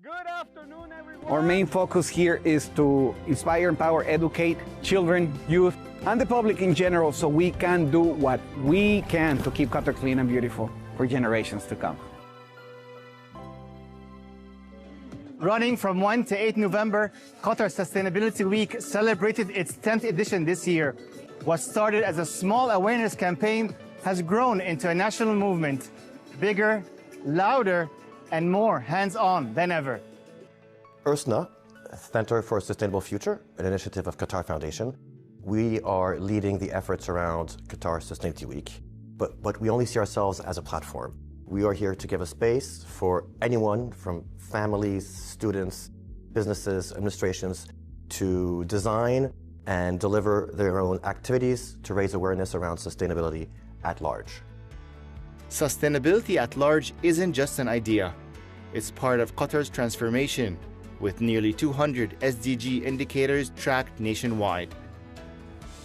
Good afternoon, everyone. Our main focus here is to inspire, empower, educate children, youth, and the public in general so we can do what we can to keep Qatar clean and beautiful for generations to come. Running from 1 to 8 November, Qatar Sustainability Week celebrated its 10th edition this year. What started as a small awareness campaign has grown into a national movement, bigger, louder, and more hands-on than ever. URSNA, Center for a Sustainable Future, an initiative of Qatar Foundation. We are leading the efforts around Qatar Sustainability Week, but we only see ourselves as a platform. We are here to give a space for anyone from families, students, businesses, administrations to design and deliver their own activities to raise awareness around sustainability at large. Sustainability at large isn't just an idea. It's part of Qatar's transformation, with nearly 200 SDG indicators tracked nationwide.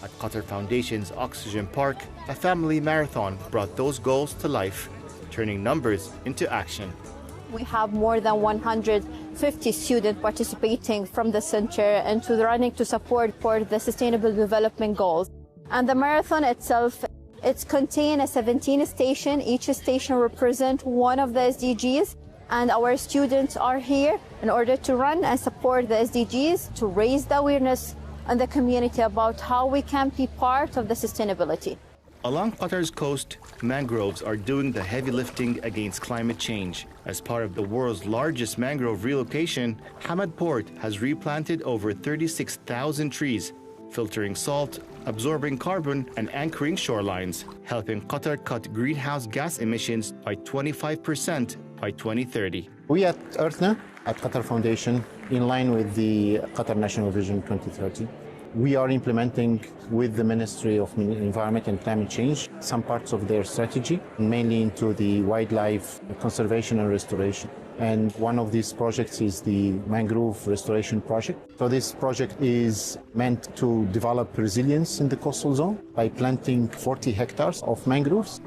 At Qatar Foundation's Oxygen Park, a family marathon brought those goals to life, turning numbers into action. We have more than 150 students participating from the center into the running to support for the Sustainable Development Goals. And the marathon itself, it contains 17 stations. Each station represents one of the SDGs, and our students are here in order to run and support the SDGs to raise the awareness in the community about how we can be part of the sustainability. Along Qatar's coast, mangroves are doing the heavy lifting against climate change. As part of the world's largest mangrove relocation, Hamad Port has replanted over 36,000 trees, filtering salt, absorbing carbon, and anchoring shorelines, helping Qatar cut greenhouse gas emissions by 25% by 2030. We at URSNA, at Qatar Foundation, in line with the Qatar National Vision 2030, we are implementing with the Ministry of Environment and Climate Change some parts of their strategy, mainly into the wildlife conservation and restoration. And one of these projects is the mangrove restoration project. So this project is meant to develop resilience in the coastal zone by planting 40 hectares of mangroves.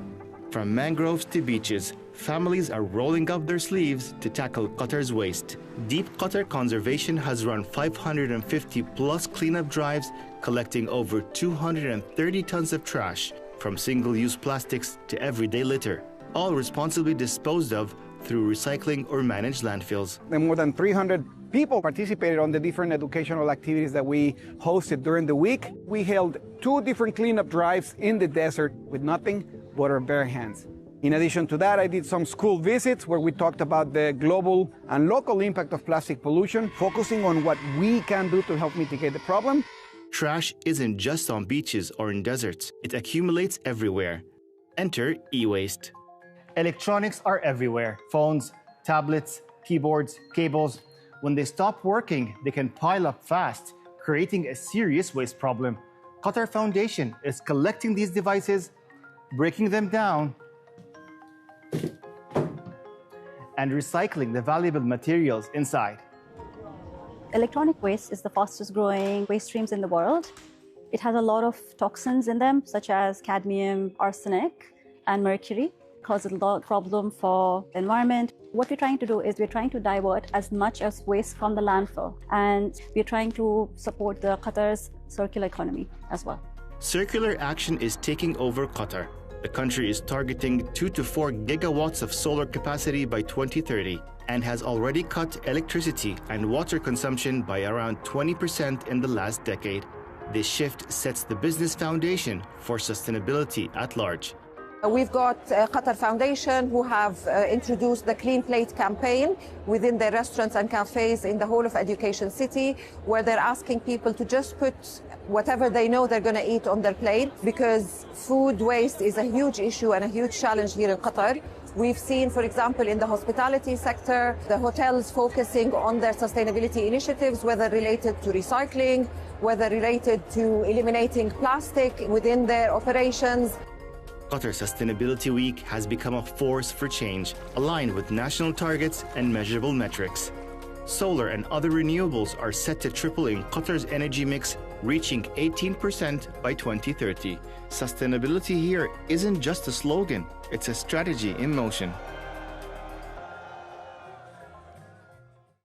From mangroves to beaches, families are rolling up their sleeves to tackle Qatar's waste. Deep Qatar Conservation has run 550 plus cleanup drives, collecting over 230 tons of trash, from single-use plastics to everyday litter, all responsibly disposed of through recycling or managed landfills. And more than 300 people participated on the different educational activities that we hosted during the week. We held 2 different cleanup drives in the desert with nothing but our bare hands. In addition to that, I did some school visits where we talked about the global and local impact of plastic pollution, focusing on what we can do to help mitigate the problem. Trash isn't just on beaches or in deserts. It accumulates everywhere. Enter e-waste. Electronics are everywhere. Phones, tablets, keyboards, cables. When they stop working, they can pile up fast, creating a serious waste problem. Qatar Foundation is collecting these devices, breaking them down, and recycling the valuable materials inside. Electronic waste is the fastest growing waste streams in the world. It has a lot of toxins in them, such as cadmium, arsenic, and mercury. Causes a lot of problem for the environment. What we're trying to do is we're trying to divert as much as waste from the landfill, and we're trying to support the Qatar's circular economy as well. Circular action is taking over Qatar. The country is targeting 2 to 4 gigawatts of solar capacity by 2030 and has already cut electricity and water consumption by around 20% in the last decade. This shift sets the business foundation for sustainability at large. We've got Qatar Foundation who have introduced the Clean Plate campaign within their restaurants and cafes in the whole of Education City, where they're asking people to just put whatever they know they're going to eat on their plate, because food waste is a huge issue and a huge challenge here in Qatar. We've seen, for example, in the hospitality sector, the hotels focusing on their sustainability initiatives, whether related to recycling, whether related to eliminating plastic within their operations. Qatar Sustainability Week has become a force for change, aligned with national targets and measurable metrics. Solar and other renewables are set to triple in Qatar's energy mix, reaching 18% by 2030. Sustainability here isn't just a slogan, it's a strategy in motion.